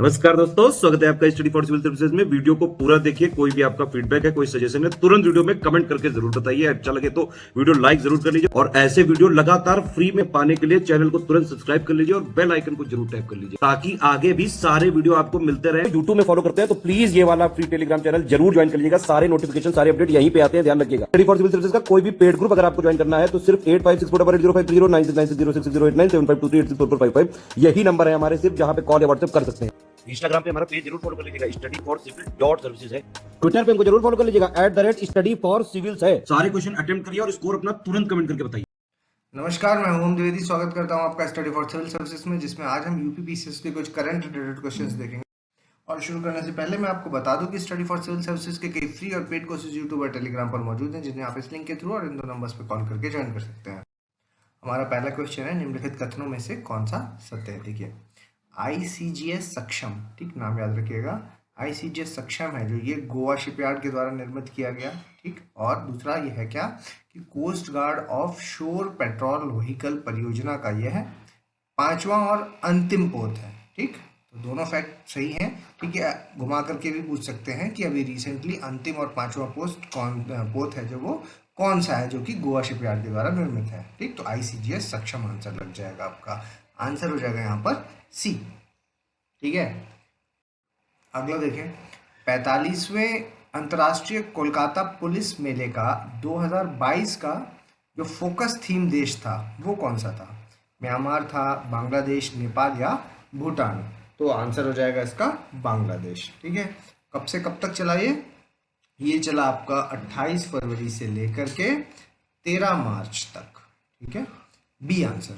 नमस्कार दोस्तों, स्वागत है आपका स्टडी फॉर सिविल सर्विसेज में। वीडियो को पूरा देखिए। कोई भी आपका फीडबैक है, कोई सजेशन है, तुरंत वीडियो में कमेंट करके जरूर बताइए। अच्छा लगे तो वीडियो लाइक जरूर कर लीजिए और ऐसे वीडियो लगातार फ्री में पाने के लिए चैनल को तुरंत सब्सक्राइब कर लीजिए और बेल आइकन को जरूर टैप कर लीजिए ताकि आगे भी सारे वीडियो आपको मिलते रहे। यूट्यूब में फॉलो करते हैं तो प्लीज ये वाला फ्री टेलीग्राम चैनल जरूर ज्वाइन कर लीजिएगा। सारे नोटिफिकेशन, सारे अपडेट यहीं पे आते हैं, ध्यान रखिएगा। स्टडी फॉर सिविल सर्विसेज का कोई भी पेड ग्रुप अगर आपको ज्वाइन करना है तो सिर्फ 8564805309696089780445 यही नंबर है हमारे, सिर्फ जहां पे कॉल या व्हाट्सएप कर सकते हैं। इंस्टाग्राम पे हमारा पेज जरूर फॉलो कर लीजिएगा, study for civil dot services है। ट्विटर पे हमको जरूर फॉलो कर लीजिएगा, @स्टडी फॉर सिविल्स है। सारे क्वेश्चन अटेम्प्ट करिए और स्कोर अपना तुरंत कमेंट करके बताइए। नमस्कार, मैं ओम द्विवेदी स्वागत करता हूं आपका स्टडी फॉर सिविल सर्विसेज में, जिसमें आज हम यूपीपीसीएस के कुछ करंट रिलेटेड क्वेश्चंस देखेंगे। और शुरू करने से पहले मैं आपको बता दूं कि स्टडी फॉर सिविल सर्विसेज के कई फ्री और पेड कोर्सेज यूट्यूब और टेलीग्राम पर मौजूद हैं, जिन्हें आप इस लिंक के थ्रू और इन दो नंबर्स पर कॉल करके ज्वाइन कर सकते हैं। हमारा पहला क्वेश्चन है, निम्नलिखित कथनों में से कौन सा सत्य है। देखिए, ICGS सक्षम, ठीक, नाम याद रखिएगा। ICGS सक्षम है जो ये गोवा शिपयार्ड के द्वारा निर्मित किया गया, ठीक। और दूसरा ये है क्या कि कोस्ट गार्ड ऑफ शोर पेट्रोल व्हीकल परियोजना का यह है 5वां और अंतिम पोत है, ठीक। तो दोनों फैक्ट सही हैं, ठीक है। घुमा करके भी पूछ सकते हैं कि अभी रिसेंटली अंतिम और 5वां पोत है जो वो कौन सा है, जो कि गोवा शिपयार्ड के द्वारा निर्मित है, ठीक। तो ICGS सक्षम आंसर लग जाएगा आपका। आंसर हो जाएगा यहाँ पर सी, ठीक है। अगला देखें, 45वें अंतर्राष्ट्रीय कोलकाता पुलिस मेले का 2022 का जो फोकस थीम देश था वो कौन सा था। म्यांमार था, बांग्लादेश, नेपाल या भूटान। तो आंसर हो जाएगा इसका बांग्लादेश, ठीक है। कब से कब तक चला ये चला आपका 28 फरवरी से लेकर के 13 मार्च तक, ठीक है। B answer.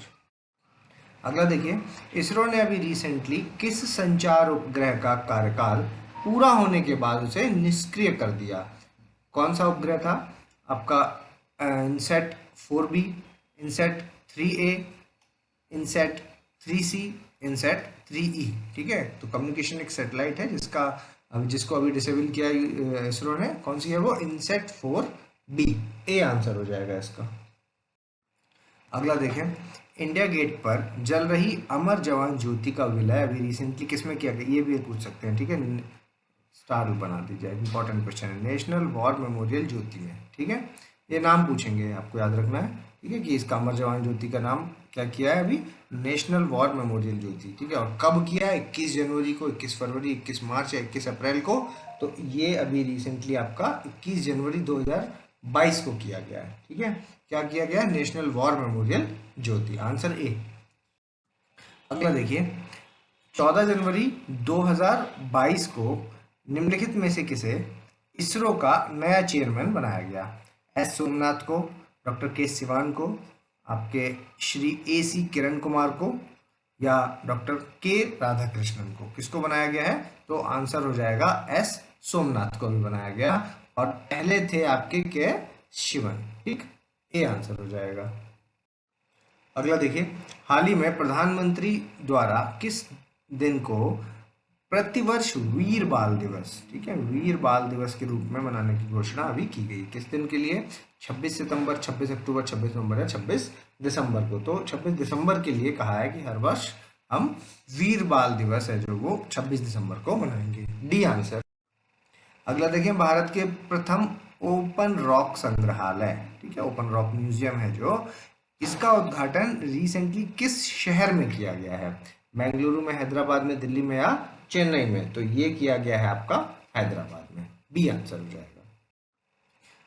अगला देखिए, इसरो ने अभी रिसेंटली किस संचार उपग्रह का कार्यकाल पूरा होने के बाद उसे निष्क्रिय कर दिया। कौन सा उपग्रह था आपका? INSAT 4B, INSAT 3A, INSAT 3C, INSAT 3E, ठीक है। तो कम्युनिकेशन एक सैटेलाइट है जिसको अभी डिसेबल किया इसरो ने। कौन सी है वो? इनसेट 4B। ए आंसर हो जाएगा इसका। अगला देखें, इंडिया गेट पर जल रही अमर जवान ज्योति का विलय अभी रिसेंटली किसमें किया गया, ये भी पूछ सकते हैं, ठीक है। स्टार बना दीजिए, इंपॉर्टेंट क्वेश्चन है। नेशनल वॉर मेमोरियल ज्योति में, ठीक है। ये नाम पूछेंगे, आपको याद रखना है, ठीक है, कि इसका अमर जवान ज्योति का नाम क्या किया है अभी? नेशनल वॉर मेमोरियल ज्योति, ठीक है। और कब किया है? 21 जनवरी को, 21 फरवरी, 21 मार्च या 21 अप्रैल को। तो ये अभी रिसेंटली आपका 21 जनवरी 2022 को किया गया है, ठीक है। क्या किया गया? National war memorial Jyoti. Answer A. अगला देखिए, 14 जनवरी 2022 को निम्नलिखित में से किसे इसरो का नया चेयरमैन बनाया गया? एस सोमनाथ को, डॉक्टर के सिवान को, आपके श्री AC किरण कुमार को, या डॉक्टर के राधाकृष्णन को। किसको बनाया गया है? तो आंसर हो जाएगा एस सोमनाथ को भी बनाया गया, और पहले थे आपके के शिवन, ठीक। ए आंसर हो जाएगा। अगला देखिए, हाल ही में प्रधानमंत्री द्वारा किस दिन को प्रतिवर्ष वीर बाल दिवस, ठीक है, वीर बाल दिवस के रूप में मनाने की घोषणा अभी की गई। किस दिन के लिए? 26 सितंबर, 26 अक्टूबर, 26 नवंबर या 26 दिसंबर को। तो 26 दिसंबर के लिए कहा है कि हर वर्ष हम वीर बाल दिवस है जो वो 26 दिसंबर को मनाएंगे। D answer. अगला देखें, भारत के प्रथम ओपन रॉक संग्रहालय, ठीक है, ओपन रॉक म्यूजियम है जो, इसका उद्घाटन रिसेंटली किस शहर में किया गया है? बेंगलुरु में, हैदराबाद में, दिल्ली में या चेन्नई में। तो ये किया गया है आपका हैदराबाद में। बी आंसर हो जाएगा।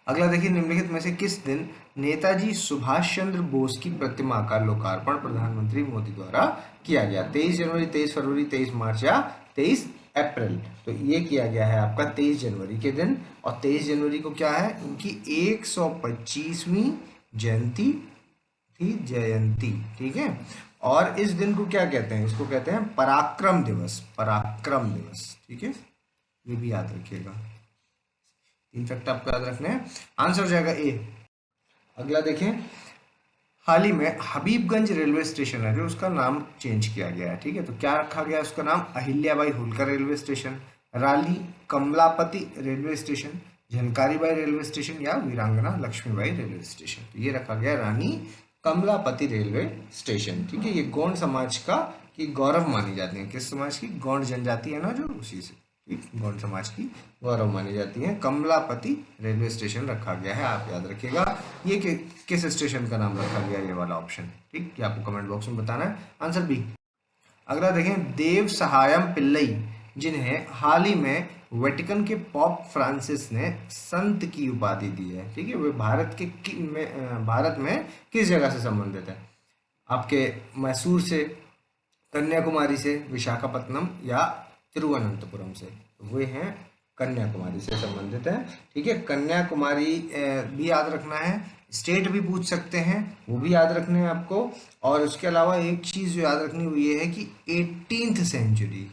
अगला देखिए, निम्नलिखित में से किस दिन नेताजी सुभाष चंद्र बोस की प्रतिमा का लोकार्पण प्रधानमंत्री मोदी द्वारा किया गया? 23 जनवरी, 23 फरवरी, 23 मार्च या 23 अप्रैल। तो ये किया गया है आपका 23 जनवरी के दिन। और 23 जनवरी को क्या है? उनकी 125वीं जयंती थी, ठीक है। और इस दिन को क्या कहते हैं? इसको कहते हैं पराक्रम दिवस, पराक्रम दिवस, ठीक है। ये भी याद रखिएगा, 3 फैक्ट आपको याद रखने हैं। आंसर हो जाएगा ए। अगला देखें, हाल ही में हबीबगंज रेलवे स्टेशन है जो, उसका नाम चेंज किया गया है, ठीक है। तो क्या रखा गया उसका नाम? Ahilyabai Holkar railway station, Rani Kamalapati railway station, Jhalkaribai railway station या वीरांगना लक्ष्मीबाई रेलवे स्टेशन। तो ये रखा गया रानी कमलापति रेलवे स्टेशन, ठीक है। ये गौंड समाज का की गौरव मानी जाती हैं। किस समाज की? गौंड जनजाति है ना जो, उसी से, ठीक, गौंड समाज की गौरव मानी जाती है। कमलापति रेलवे स्टेशन रखा गया है, आप याद रखिएगा। ये किस स्टेशन का नाम रखा गया, ये वाला ऑप्शन, ठीक, ये आपको कमेंट बॉक्स में बताना है। Answer B. अगला देखें, देव सहायम पिल्लई, जिन्हें हाल ही में वेटिकन के पॉप फ्रांसिस ने संत की उपाधि दी है, ठीक है, वे भारत में किस जगह से संबंधित है? आपके मैसूर से, कन्याकुमारी से, विशाखापत्तनम या तिरुवनंतपुरम से? वे हैं कन्याकुमारी से संबंधित है, ठीक है। कन्याकुमारी भी याद रखना है, स्टेट भी पूछ सकते हैं, वो भी याद रखने हैं आपको। और उसके अलावा एक चीज जो याद रखनी हुई है कि 18th सेंचुरी,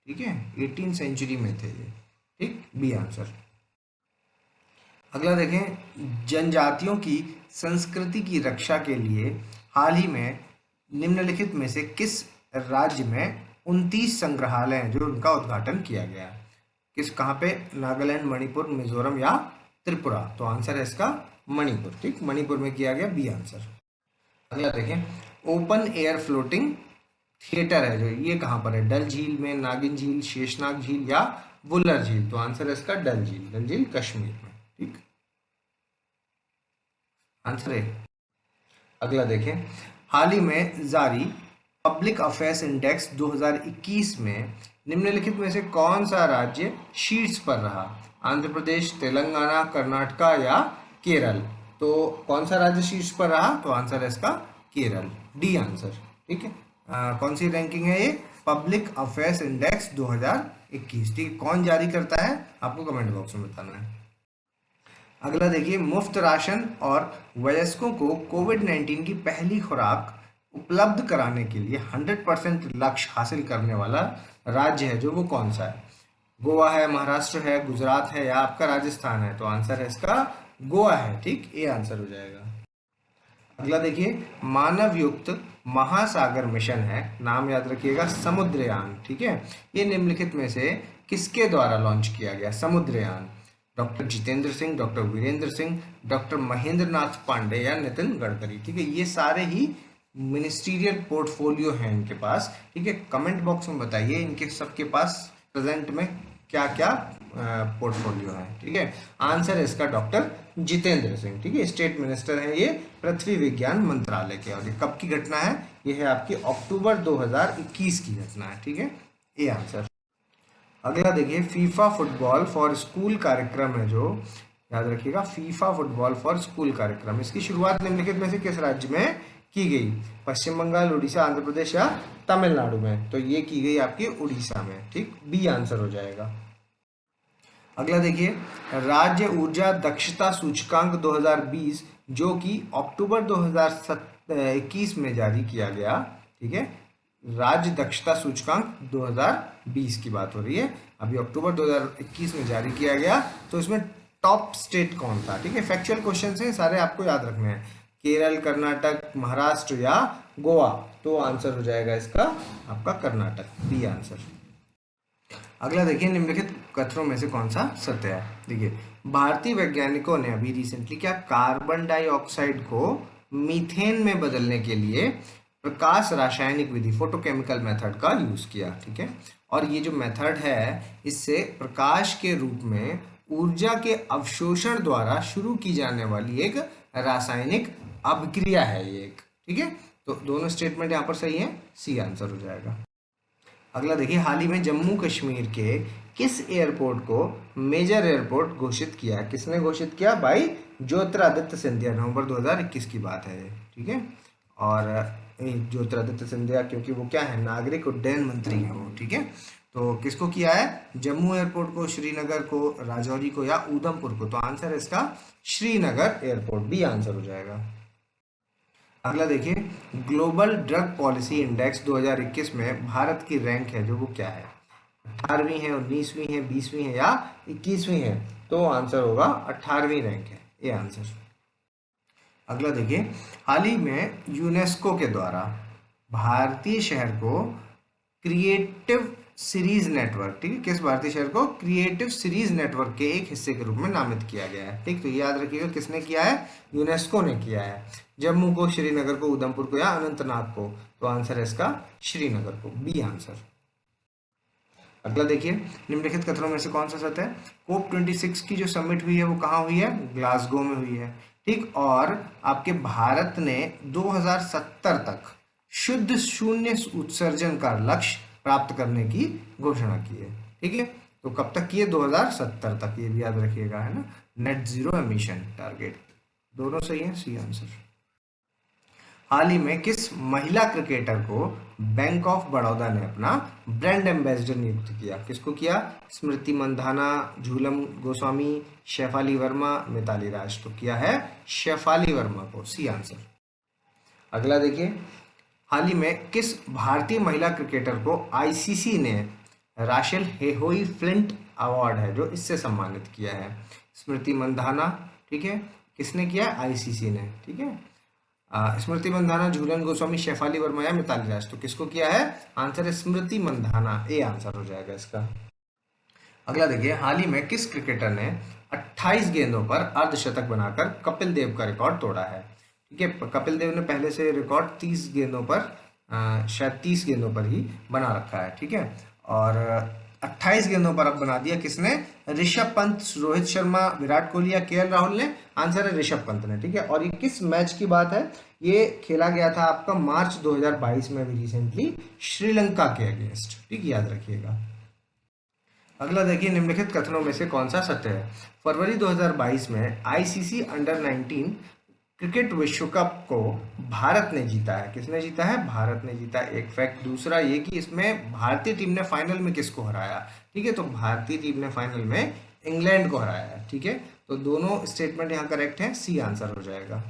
ठीक है, 18th सेंचुरी में थे ये, ठीक, बी आंसर। अगला देखें, जनजातियों की संस्कृति की रक्षा के लिए हाल ही में निम्नलिखित में से किस राज्य में 29 संग्रहालय हैं जो उनका उद्घाटन किया गया? किस, कहाँ पे? नागालैंड, मणिपुर, मिजोरम या त्रिपुरा? तो आंसर है इसका मणिपुर, ठीक, मणिपुर में किया गया, बी आंसर। अगला देखें, ओपन एयर फ्लोटिंग थिएटर है जो, ये कहाँ पर है? डल झील में, नागिन झील, शेषनाग झील या वुलर झील? तो आंसर है इसका डल झील, डल झील कश्मीर में, ठीक, आंसर है। अगला देखें, हाल ही में जारी पब्लिक अफेयर्स इंडेक्स 2021 में निम्नलिखित में से कौन सा राज्य शीर्ष पर रहा? आंध्र प्रदेश, तेलंगाना, कर्नाटका या केरल? तो कौन सा राज्य शीर्ष पर रहा? तो आंसर है इसका केरल, डी आंसर, ठीक है। कौन सी रैंकिंग है ये? पब्लिक अफेयर्स इंडेक्स 2021, ठीक है। कौन जारी करता है आपको कमेंट बॉक्स में बताना है। अगला देखिए, मुफ्त राशन और वयस्कों को कोविड-19 की पहली खुराक उपलब्ध कराने के लिए 100% लक्ष्य हासिल करने वाला राज्य है जो, वो कौन सा है? गोवा है, महाराष्ट्र है, गुजरात है या आपका राजस्थान है? तो आंसर है इसका गोवा है, ठीक, ये आंसर हो जाएगा। अगला देखिए, मानव युक्त महासागर मिशन है, नाम याद रखिएगा, समुद्रयान, ठीक है। ये निम्नलिखित में से किसके द्वारा लॉन्च किया गया Samudrayaan? Doctor Jitendra Singh, doctor Virendra Singh, doctor Mahendra Nath Pande या नितिन गडकरी? ठीक है, ये सारे ही मिनिस्ट्रियल पोर्टफोलियो हैं इनके पास, ठीक है। कमेंट बॉक्स में बताइए इनके सबके पास प्रेजेंट में क्या क्या पोर्टफोलियो है, ठीक है। आंसर है इसका डॉक्टर जितेंद्र सिंह, ठीक है, स्टेट मिनिस्टर हैं ये पृथ्वी विज्ञान मंत्रालय के। और ये कब की घटना है? ये है आपकी अक्टूबर 2021 की घटना है, ठीक है, ये आंसर। अगला देखिए, फीफा फुटबॉल फॉर स्कूल कार्यक्रम है जो, याद रखिएगा, फीफा फुटबॉल फॉर स्कूल कार्यक्रम, इसकी शुरुआत निम्नलिखित में से किस राज्य में की गई? पश्चिम बंगाल, उड़ीसा, आंध्र प्रदेश या तमिलनाडु में? तो ये की गई आपकी उड़ीसा में, ठीक, बी आंसर हो जाएगा। अगला देखिए, राज्य ऊर्जा दक्षता सूचकांक 2020 जो कि अक्टूबर 2021 में जारी किया गया, ठीक है, राज्य दक्षता सूचकांक 2020 की बात हो रही है, अभी अक्टूबर 2021 में जारी किया गया। तो इसमें टॉप स्टेट कौन था? ठीक है, फैक्चुअल क्वेश्चन है सारे, आपको याद रखने हैं, केरल, कर्नाटक, महाराष्ट्र या गोवा? तो आंसर हो जाएगा इसका आपका कर्नाटक, बी आंसर। अगला देखिए, निम्नलिखित कथनों में से कौन सा सत्य है? देखिए, भारतीय वैज्ञानिकों ने अभी रिसेंटली क्या कार्बन डाइऑक्साइड को मीथेन में बदलने के लिए प्रकाश रासायनिक विधि, फोटोकेमिकल मेथड का यूज किया, ठीक है। और ये जो मेथड है, इससे प्रकाश के रूप में ऊर्जा के अवशोषण द्वारा शुरू की जाने वाली एक रासायनिक अभिक्रिया है ये एक, ठीक है। तो दोनों स्टेटमेंट यहाँ पर सही है, सी आंसर हो जाएगा। अगला देखिए, हाल ही में जम्मू कश्मीर के किस एयरपोर्ट को मेजर एयरपोर्ट घोषित किया? किसने घोषित किया? भाई ज्योतिरादित्य सिंधिया, नवंबर 2021 की बात है ये, ठीक है। और ज्योतिरादित्य सिंधिया क्योंकि वो क्या है, नागरिक उड्डयन मंत्री हैं वो, ठीक है। तो किसको किया है? जम्मू एयरपोर्ट को, श्रीनगर को, राजौरी को या उधमपुर को? तो आंसर है इसका श्रीनगर एयरपोर्ट, बी आंसर हो जाएगा। अगला देखिए, ग्लोबल ड्रग पॉलिसी इंडेक्स 2021 में भारत की रैंक है जो, वो क्या है? 18वीं है, 19वीं है, 20वीं है या 21वीं है? तो आंसर होगा 18वीं रैंक है, ये आंसर। अगला देखिए, हाल ही में यूनेस्को के द्वारा भारतीय शहर को क्रिएटिव सीरीज नेटवर्क, ठीक है, किस भारतीय शहर को क्रिएटिव सीरीज नेटवर्क के एक हिस्से के रूप में नामित किया गया है, ठीक। तो याद रखिएगा किसने किया है? यूनेस्को ने किया है। जम्मू को, श्रीनगर को, उधमपुर को या अनंतनाग को? तो आंसर है इसका श्रीनगर को, बी आंसर। अगला देखिए, निम्नलिखित कथनों में से कौन सा सत्य है? कोप 26 की जो समिट हुई है वो कहाँ हुई है? ग्लासगो में हुई है, ठीक। और आपके भारत ने 2070 तक शुद्ध शून्य उत्सर्जन का लक्ष्य प्राप्त करने की घोषणा की है, ठीक है। तो कब तक की है? 2070 तक, ये भी याद रखिएगा, है ना। नेट जीरो एमिशन टारगेट, दोनों सही है, सी आंसर। हाल ही में किस महिला क्रिकेटर को बैंक ऑफ बड़ौदा ने अपना ब्रांड एम्बेसडर नियुक्त किया? किसको किया? स्मृति मंधाना, झूलन गोस्वामी, शेफाली वर्मा, मिताली राज। तो किया है शेफाली वर्मा को, सी आंसर। अगला देखिए, हाल ही में किस भारतीय महिला क्रिकेटर को आईसीसी ने राशेल हेहोई फ्लिंट अवार्ड है जो इससे सम्मानित किया है? स्मृति मंधाना, ठीक है। किसने किया? आईसीसी ने, ठीक है। स्मृति मंधाना, झूलन गोस्वामी, शेफाली वर्मा या मिताली राज। तो किसको किया है? आंसर है स्मृति मंधाना, ए आंसर हो जाएगा इसका। अगला देखिए, हाल ही में किस क्रिकेटर ने 28 गेंदों पर अर्धशतक बनाकर कपिल देव का रिकॉर्ड तोड़ा है? ठीक है, कपिल देव ने पहले से रिकॉर्ड 30 गेंदों पर शायद 30 गेंदों पर ही बना रखा है, ठीक है। और 28 गेंदों पर अब बना दिया किसने? ऋषभ पंत, रोहित शर्मा, विराट कोहली या केएल राहुल ने? आंसर है ऋषभ पंत ने, ठीक है। और ये किस मैच की बात है? ये खेला गया था आपका मार्च 2022 में अभी रिसेंटली श्रीलंका के अगेंस्ट, ठीक, याद रखिएगा। अगला देखिए, निम्नलिखित कथनों में से कौन सा सत्य है? फरवरी 2022 में आईसीसी अंडर 19 क्रिकेट विश्व कप को भारत ने जीता है। किसने जीता है? भारत ने जीता, एक फैक्ट। दूसरा ये कि इसमें भारतीय टीम ने फाइनल में किसको हराया? ठीक है, तो भारतीय टीम ने फाइनल में इंग्लैंड को हराया है, ठीक है। तो दोनों स्टेटमेंट यहाँ करेक्ट है, सी आंसर हो जाएगा।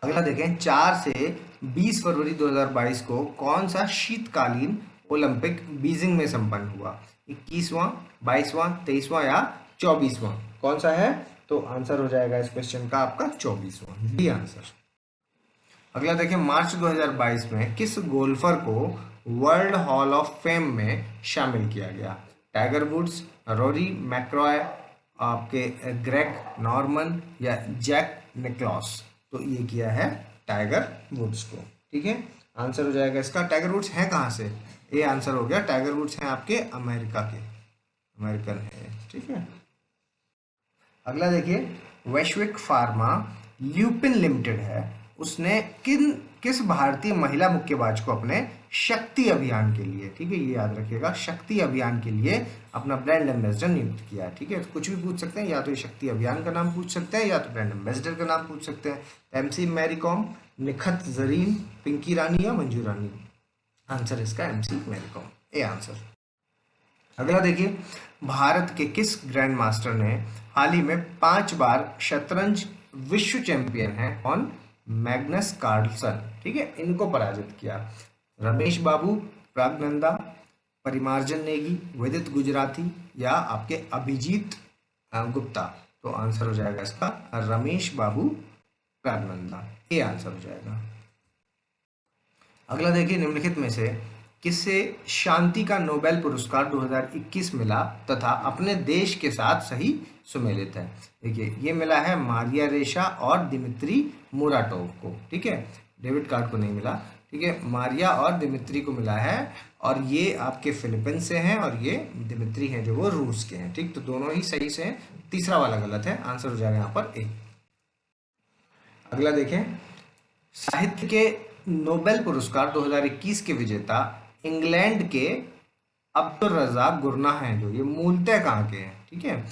अगला देखें, 4 से 20 फरवरी 2022 को कौन सा शीतकालीन ओलंपिक बीजिंग में संपन्न हुआ? 21वां, 22वां, 23वां या 24वां? कौन सा है? तो आंसर हो जाएगा इस क्वेश्चन का आपका 24वां, डी आंसर। अगला देखिए, मार्च 2022 में किस गोल्फर को वर्ल्ड हॉल ऑफ फेम में शामिल किया गया? टाइगर वुड्स, रोरी मैक्रॉय, आपके ग्रेग नॉर्मन या जैक निक्लॉस? तो ये किया है टाइगर वुड्स को, ठीक है। आंसर हो जाएगा इसका। टाइगर वुड्स हैं कहाँ से? ये आंसर हो गया। टाइगर वुड्स हैं आपके अमेरिका के, अमेरिकन है, ठीक है। अगला देखिए, वैश्विक फार्मा ल्यूपिन लिमिटेड है, उसने किस भारतीय महिला मुक्केबाज को अपने शक्ति अभियान के लिए, ठीक है, ये याद रखिएगा, शक्ति अभियान के लिए अपना ब्रांड एम्बेसडर नियुक्त किया है, ठीक है। तो कुछ भी पूछ सकते हैं, या तो ये शक्ति अभियान का नाम पूछ सकते हैं या तो ब्रांड एम्बेसडर का नाम पूछ सकते हैं। एमसी मैरी कॉम, निखत जरीन, पिंकी रानी या मंजू रानी? आंसर इसका MC Mary Kom, A answer. अगला देखिए, भारत के किस ग्रैंड मास्टर ने हाल ही में 5 बार शतरंज विश्व चैंपियन है कौन? मैग्नस कार्लसन, ठीक है, इनको पराजित किया? रमेश बाबू, प्रागनंदा, परिमार्जन नेगी, विदित गुजराती या आपके अभिजीत गुप्ता? तो आंसर हो जाएगा इसका रमेश बाबू प्रागनंदा, ये आंसर हो जाएगा। अगला देखिए, निम्नलिखित में से किससे शांति का नोबेल पुरस्कार 2021 मिला तथा अपने देश के साथ सही सुमेलित है? देखिए, ये मिला है मारिया रेशा और दिमित्री मुराटोव को, ठीक है। डेविड कार्ड को नहीं मिला, ठीक है, मारिया और दिमित्री को मिला है, और ये आपके फिलीपींस से हैं और ये दिमित्री हैं जो वो रूस के हैं, ठीक। तो दोनों ही सही से हैं, तीसरा वाला गलत है, आंसर हो जाएगा यहाँ पर ए। अगला देखें, साहित्य के नोबेल पुरस्कार 2021 के विजेता इंग्लैंड के अब्दुल रज़ाक गुरनाह हैं, जो ये मूलतः कहाँ के हैं? ठीक है,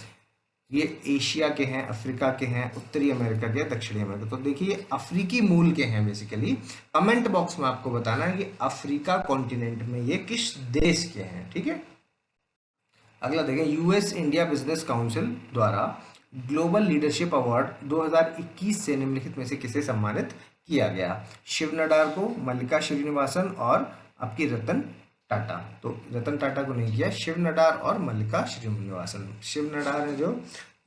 ये एशिया के हैं, अफ्रीका के हैं, उत्तरी अमेरिका के, दक्षिणी अमेरिका। तो देखिए, अफ्रीकी मूल के हैं बेसिकली। कमेंट बॉक्स में आपको बताना है कि अफ्रीका कॉन्टिनेंट में ये किस देश के हैं, ठीक है। अगला देखें, यूएस इंडिया बिजनेस काउंसिल द्वारा ग्लोबल लीडरशिप अवार्ड 2021 से निम्नलिखित में से किसे सम्मानित किया गया? शिव नडार को, मल्लिका श्रीनिवासन और आपकी रतन टाटा? तो रतन टाटा को नहीं किया, शिव नडार और मल्लिका श्रीनिवासन। शिव नडार है जो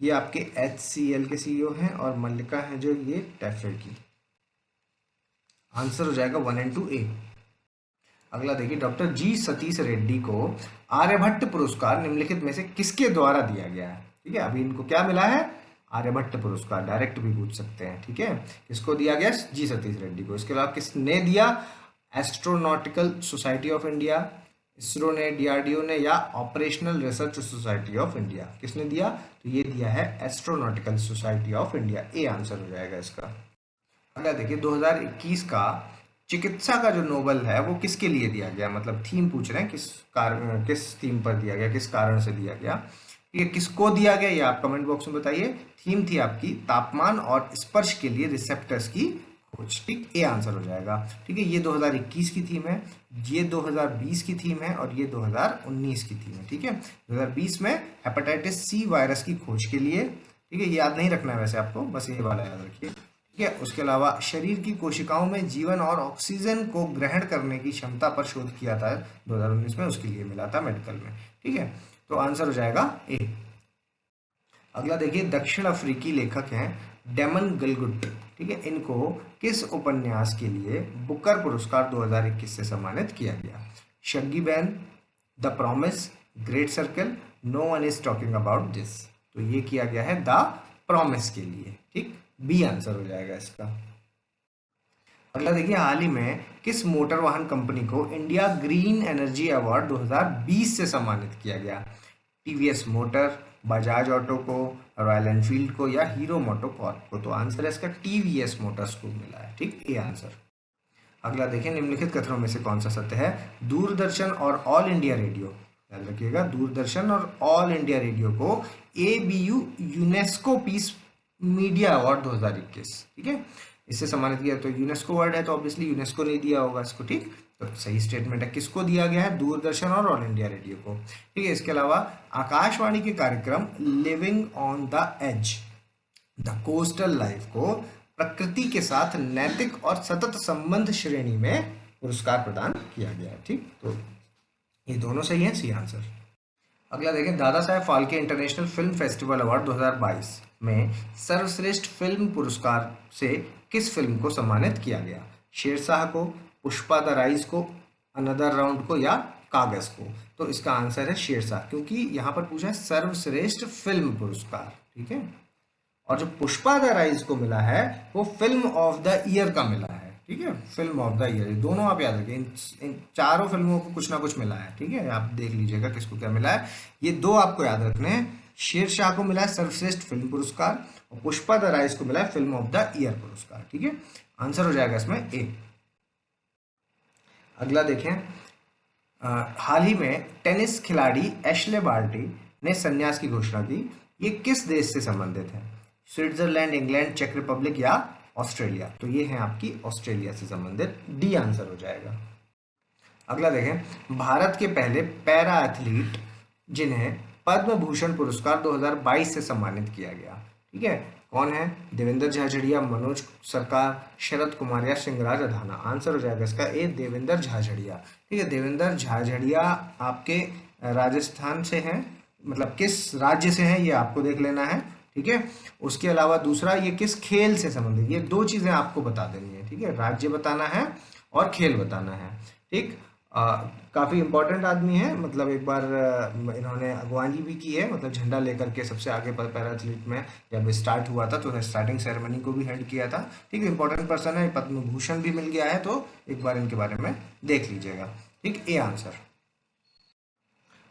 ये आपके HCL के CEO हैं, और मल्लिका है जो ये टैफेड की। आंसर हो जाएगा 1 और 2 ए। अगला देखिए, डॉक्टर जी सतीश रेड्डी को आर्यभट्ट पुरस्कार निम्नलिखित में से किसके द्वारा दिया गया है? ठीक है, अभी इनको क्या मिला है? आर्यभट्ट पुरस्कार, डायरेक्ट भी पूछ सकते हैं, ठीक है। किसको दिया गया? जी सतीश रेड्डी को। इसके अलावा किसने दिया? Astronautical society of India, ISRO ने, डीआरडीओ ने, या operational research society of India, किसने दिया? तो ये दिया है astronautical society of India. A answer हो जाएगा इसका। अगला देखिए 2021 का चिकित्सा का जो नोबेल है वो किसके लिए दिया गया, मतलब थीम पूछ रहे हैं, किस थीम पर दिया गया, किस कारण से दिया गया, ठीक है। किसको दिया गया ये आप कमेंट बॉक्स में बताइए। थीम थी आपकी तापमान और स्पर्श के लिए रिसेप्टर्स की खोज, ठीक। ए आंसर हो जाएगा, ठीक है। ये 2021 की थीम है, ये 2020 की थीम है और ये 2019 की थीम है, ठीक है। 2020 में हेपेटाइटिस सी वायरस की खोज के लिए, ठीक है। ये याद नहीं रखना है वैसे आपको, बस ये वाला याद रखिए, ठीक है। उसके अलावा शरीर की कोशिकाओं में जीवन और ऑक्सीजन को ग्रहण करने की क्षमता पर शोध किया था 2019 में, उसके लिए मिला था मेडिकल में, ठीक है। तो आंसर हो जाएगा ए। अगला देखिए दक्षिण अफ्रीकी लेखक हैं डेमन गिलगुड, ठीक है। इनको किस उपन्यास के लिए बुकर पुरस्कार 2021 से सम्मानित किया गया? Shuggie Bain, the promise, great circle, no one is talking about this. तो ये किया गया है द प्रॉमिस के लिए, ठीक। बी आंसर हो जाएगा इसका। अगला देखिए हाल ही में किस मोटर वाहन कंपनी को इंडिया ग्रीन एनर्जी अवार्ड 2020 से सम्मानित किया गया? टीवीएस मोटर, बजाज ऑटो को, रॉयल एनफील्ड को, या हीरो मोटोकॉर्प को? तो आंसर है इसका टीवीएस मोटर्स को मिला है, ठीक। ये आंसर। अगला देखिए निम्नलिखित कथनों में से कौन सा सत्य है? दूरदर्शन और ऑल इंडिया रेडियो, याद रखिएगा, दूरदर्शन और ऑल इंडिया रेडियो को ABU UNESCO peace media award 2021, ठीक है, इससे सम्मानित किया। तो यूनेस्को अवार्ड है तो ऑब्वियसली यूनेस्को ने दिया होगा इसको, ठीक। तो सही स्टेटमेंट है, किसको दिया गया है? दूरदर्शन और ऑल इंडिया रेडियो को, ठीक है। इसके अलावा आकाशवाणी के कार्यक्रम living on the edge the coastal life को प्रकृति के साथ नैतिक और सतत संबंध श्रेणी में पुरस्कार प्रदान किया गया है, ठीक। तो ये दोनों सही है, सी आंसर। अगला देखें Dada Saheb Phalke international film festival award 2022 में सर्वश्रेष्ठ फिल्म पुरस्कार से किस फिल्म को सम्मानित किया गया? शेरशाह को, पुष्पा द राइज को, अनदर राउंड को, या कागज को? तो इसका आंसर है शेरशाह, क्योंकि यहाँ पर पूछा है सर्वश्रेष्ठ फिल्म पुरस्कार, ठीक है। और जो पुष्पा द राइज को मिला है वो फिल्म ऑफ द ईयर का मिला है, ठीक है, फिल्म ऑफ द ईयर। दोनों आप याद रखिए, इन चारों फिल्मों को कुछ ना कुछ मिला है, ठीक है। आप देख लीजिएगा किसको क्या मिला है, ये दो आपको याद रखने हैं। शेरशाह को मिला है सर्वश्रेष्ठ फिल्म पुरस्कार और पुष्पा द राइज को मिला है फिल्म ऑफ द ईयर पुरस्कार, ठीक है। आंसर हो जाएगा इसमें ए। अगला देखें हाल ही में टेनिस खिलाड़ी एशले बार्टी ने संन्यास की घोषणा की, ये किस देश से संबंधित है? स्विट्जरलैंड, इंग्लैंड, चेक रिपब्लिक, या ऑस्ट्रेलिया? तो ये है आपकी ऑस्ट्रेलिया से संबंधित, डी आंसर हो जाएगा। अगला देखें भारत के पहले पैरा एथलीट जिन्हें पद्म भूषण पुरस्कार 2022 से सम्मानित किया गया, ठीक है, कौन है? देवेंद्र झाझड़िया, मनोज सरकार, शरद कुमार, या सिंगराज अधाना? आंसर हो जाएगा इसका ए, देवेंद्र झाझड़िया, ठीक है। देवेंद्र झाझड़िया आपके राजस्थान से हैं, मतलब किस राज्य से हैं ये आपको देख लेना है, ठीक है। उसके अलावा दूसरा ये किस खेल से संबंधित, ये दो चीजें आपको बता देनी है, ठीक है, राज्य बताना है और खेल बताना है, ठीक। काफी इंपॉर्टेंट आदमी है, मतलब एक बार इन्होंने अगवानी भी की है, मतलब झंडा लेकर के सबसे आगे पर पैरा एथलीट में जब स्टार्ट हुआ था तो स्टार्टिंग सेरेमनी को भी हेड किया था, ठीक है। इंपॉर्टेंट पर्सन है, पद्म भूषण भी मिल गया है, तो एक बार इनके बारे में देख लीजिएगा, ठीक। ए आंसर।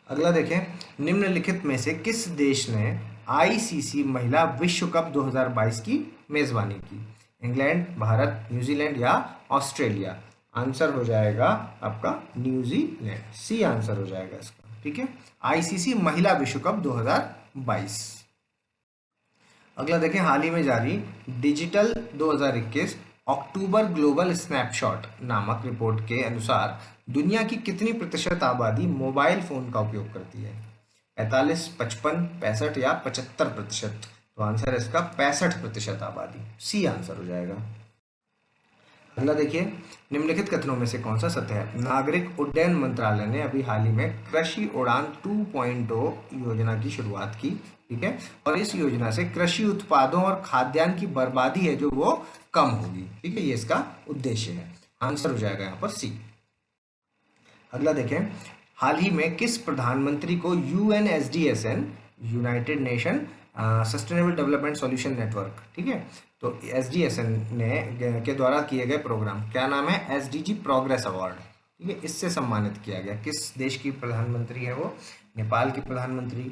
अगला देखें निम्नलिखित में से किस देश ने आईसीसी महिला विश्व कप 2022 की मेजबानी की? इंग्लैंड, भारत, न्यूजीलैंड, या ऑस्ट्रेलिया? आंसर हो जाएगा आपका न्यूजीलैंड, सी आंसर हो जाएगा इसका, ठीक है। आईसीसी महिला विश्व कप 2022। अगला देखें हाल ही में जारी डिजिटल 2021 अक्टूबर ग्लोबल स्नैपशॉट नामक रिपोर्ट के अनुसार दुनिया की कितनी प्रतिशत आबादी मोबाइल फोन का उपयोग करती है? 45, 55, 65, या 75%? तो आंसर है इसका 65% आबादी, सी आंसर हो जाएगा। अगला देखिए निम्नलिखित कथनों में से कौन सा सत्य है? नागरिक उड्डयन मंत्रालय ने अभी हाल ही में कृषि उड़ान 2.0 योजना की शुरुआत की, ठीक है, और इस योजना से कृषि उत्पादों और खाद्यान्न की बर्बादी है जो वो कम होगी, ठीक है, ये इसका उद्देश्य है। आंसर हो जाएगा यहाँ पर सी। अगला देखें हाल ही में किस प्रधानमंत्री को UNSDSN united nation sustainable development solution network, ठीक है। तो SDSN ने के द्वारा किए गए प्रोग्राम, क्या नाम है, SDG प्रोग्रेस अवार्ड, ठीक है, इससे सम्मानित किया गया। किस देश की प्रधानमंत्री है वो, नेपाल की प्रधानमंत्री,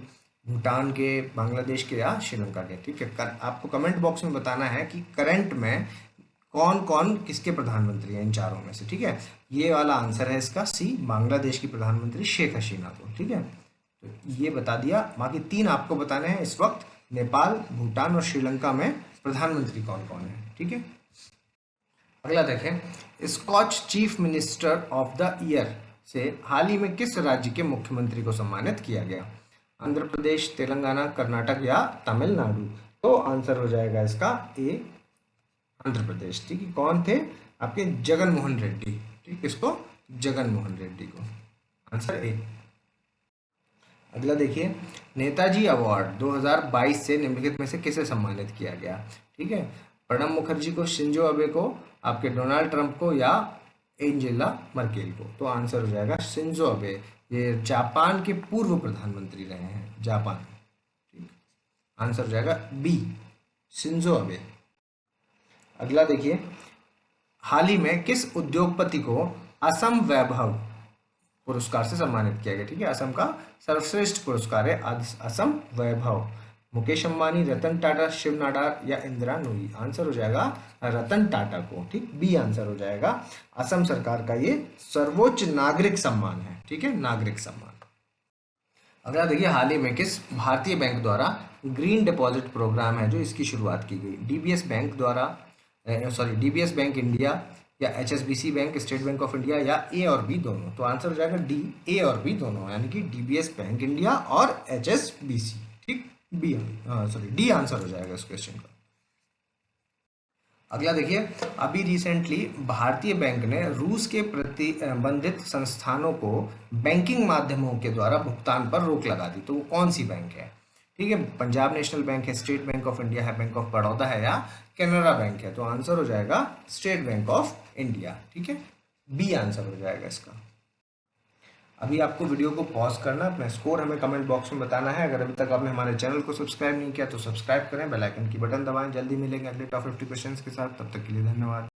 भूटान के, बांग्लादेश के या श्रीलंका के, ठीक है। आपको कमेंट बॉक्स में बताना है कि करंट में कौन कौन किसके प्रधानमंत्री हैं इन चारों में से, ठीक है। ये वाला आंसर है इसका सी, बांग्लादेश की प्रधानमंत्री शेख हसीना को, ठीक है। तो ये बता दिया। बाकी 3 आपको बताने हैं इस वक्त, नेपाल, भूटान और श्रीलंका में प्रधानमंत्री कौन कौन है, ठीक है। अगला देखें, Skoch chief minister of the year से हाल ही में किस राज्य के मुख्यमंत्री को सम्मानित किया गया, आंध्र प्रदेश, तेलंगाना, कर्नाटक या तमिलनाडु। तो आंसर हो जाएगा इसका ए, आंध्र प्रदेश, ठीक है। कौन थे आपके, जगन मोहन रेड्डी, ठीक, किसको, जगन मोहन रेड्डी को, आंसर ए। अगला देखिए, नेताजी अवार्ड 2022 से निम्नलिखित में से किसे सम्मानित किया गया, ठीक है। प्रणब मुखर्जी को, शिंजो अबे को, आपके डोनाल्ड ट्रंप को या एंजेला मर्केल को। तो आंसर हो जाएगा शिंजो अबे, ये जापान के पूर्व प्रधानमंत्री रहे हैं, जापान, ठीक, आंसर हो जाएगा बी, शिंजो अबे। अगला देखिए, हाल ही में किस उद्योगपति को असम वैभव पुरस्कार से सम्मानित किया गया, ठीक है। असम का सर्वश्रेष्ठ पुरस्कार है असम वैभव। मुकेश अंबानी, रतन टाटा, शिव नाडार या इंदिरा नूरी। आंसर हो जाएगा रतन टाटा को, ठीक, बी आंसर हो जाएगा। असम सरकार का ये सर्वोच्च नागरिक सम्मान है, ठीक है, नागरिक सम्मान। अगला देखिए, हाल ही में किस भारतीय बैंक द्वारा ग्रीन डिपॉजिट प्रोग्राम है जो इसकी शुरुआत की गई, DBS बैंक द्वारा, DBS बैंक इंडिया या HSBC bank, state bank of India या ए और बी दोनों। तो आंसर हो जाएगा डी, ए और बी दोनों, यानी कि DBS बैंक इंडिया और HSBC, ठीक, बी, डी आंसर हो जाएगा इस क्वेश्चन का। अगला देखिए, अभी रिसेंटली भारतीय बैंक ने रूस के प्रतिबंधित संस्थानों को बैंकिंग माध्यमों के द्वारा भुगतान पर रोक लगा दी। तो वो कौन सी बैंक है, ठीक है। पंजाब नेशनल बैंक है, स्टेट बैंक ऑफ इंडिया है, बैंक ऑफ बड़ौदा है या कैनरा बैंक है। तो आंसर हो जाएगा स्टेट बैंक ऑफ इंडिया, ठीक है, बी आंसर हो जाएगा इसका। अभी आपको वीडियो को पॉज करना, अपना स्कोर हमें कमेंट बॉक्स में बताना है। अगर अभी तक आपने हमारे चैनल को सब्सक्राइब नहीं किया तो सब्सक्राइब करें, बेल आइकन की बटन दबाएं। जल्दी मिलेंगे अगले टॉप 50 क्वेश्चंस के साथ, तब तक के लिए धन्यवाद।